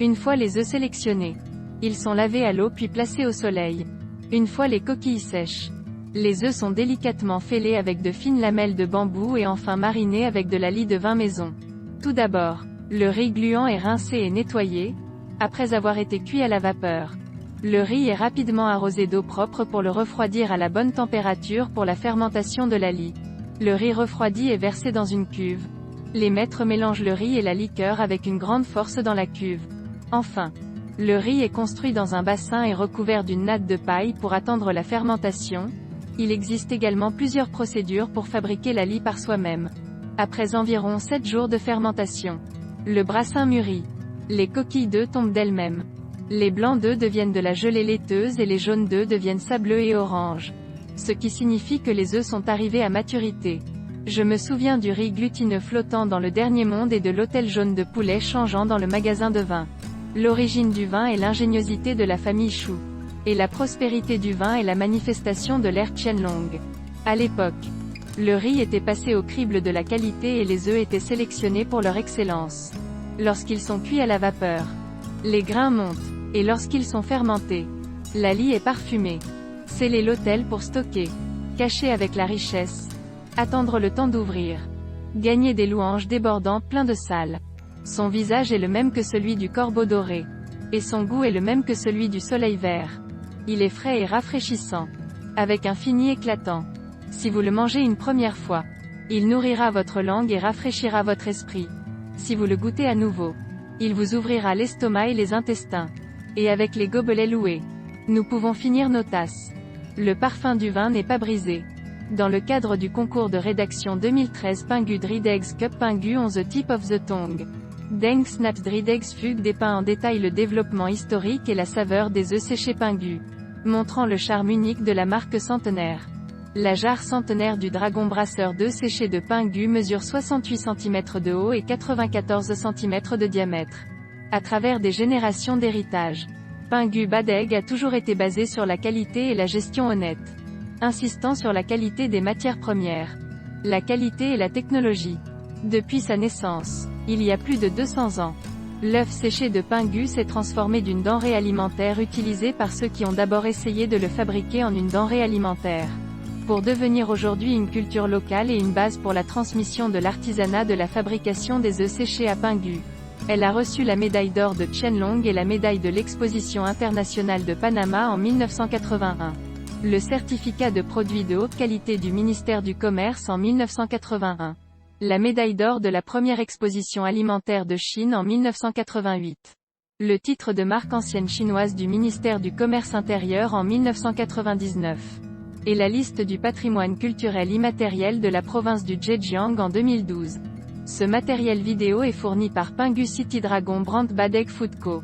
Une fois les œufs sélectionnés, ils sont lavés à l'eau puis placés au soleil. Une fois les coquilles sèches, les œufs sont délicatement fêlés avec de fines lamelles de bambou et enfin marinés avec de la lie de vin maison. Tout d'abord, le riz gluant est rincé et nettoyé, après avoir été cuit à la vapeur. Le riz est rapidement arrosé d'eau propre pour le refroidir à la bonne température pour la fermentation de la lie. Le riz refroidi est versé dans une cuve. Les maîtres mélangent le riz et la liqueur avec une grande force dans la cuve. Enfin, le riz est construit dans un bassin et recouvert d'une natte de paille pour attendre la fermentation. Il existe également plusieurs procédures pour fabriquer la lie par soi-même. Après environ 7 jours de fermentation, le brassin mûrit. Les coquilles d'œufs tombent d'elles-mêmes. Les blancs d'œufs deviennent de la gelée laiteuse et les jaunes d'œufs deviennent sableux et orange. Ce qui signifie que les œufs sont arrivés à maturité. Je me souviens du riz glutineux flottant dans le dernier monde et de l'hôtel jaune de poulet changeant dans le magasin de vin. L'origine du vin est l'ingéniosité de la famille Chu. Et la prospérité du vin est la manifestation de l'ère Qianlong. À l'époque, le riz était passé au crible de la qualité et les œufs étaient sélectionnés pour leur excellence. Lorsqu'ils sont cuits à la vapeur, les grains montent. Et lorsqu'ils sont fermentés, la lie est parfumée. Sceller l'autel pour stocker. Cacher avec la richesse. Attendre le temps d'ouvrir. Gagner des louanges débordant plein de sal. Son visage est le même que celui du corbeau doré. Et son goût est le même que celui du soleil vert. Il est frais et rafraîchissant. Avec un fini éclatant. Si vous le mangez une première fois, il nourrira votre langue et rafraîchira votre esprit. Si vous le goûtez à nouveau, il vous ouvrira l'estomac et les intestins. Et avec les gobelets loués, nous pouvons finir nos tasses. Le parfum du vin n'est pas brisé. Dans le cadre du concours de rédaction 2013 Pingu Dridegs Cup Pingu on the tip of the tongue. Deng Snaps Dridegs Fugue dépeint en détail le développement historique et la saveur des œufs séchés Pingu, montrant le charme unique de la marque centenaire. La jarre centenaire du dragon brasseur d'œufs séchés de Pingu mesure 68 cm de haut et 94 cm de diamètre. À travers des générations d'héritage, Pingu Badeg a toujours été basé sur la qualité et la gestion honnête, insistant sur la qualité des matières premières, la qualité et la technologie. Depuis sa naissance, il y a plus de 200 ans, l'œuf séché de Pingu s'est transformé d'une denrée alimentaire utilisée par ceux qui ont d'abord essayé de le fabriquer en une denrée alimentaire, pour devenir aujourd'hui une culture locale et une base pour la transmission de l'artisanat de la fabrication des œufs séchés à Pingu. Elle a reçu la médaille d'or de Qianlong et la médaille de l'exposition internationale de Panama en 1981. Le certificat de produit de haute qualité du ministère du Commerce en 1981. La médaille d'or de la première exposition alimentaire de Chine en 1988. Le titre de marque ancienne chinoise du ministère du Commerce intérieur en 1999. Et la liste du patrimoine culturel immatériel de la province du Zhejiang en 2012. Ce matériel vidéo est fourni par Pingu City Dragon Brand Badeg Food Co.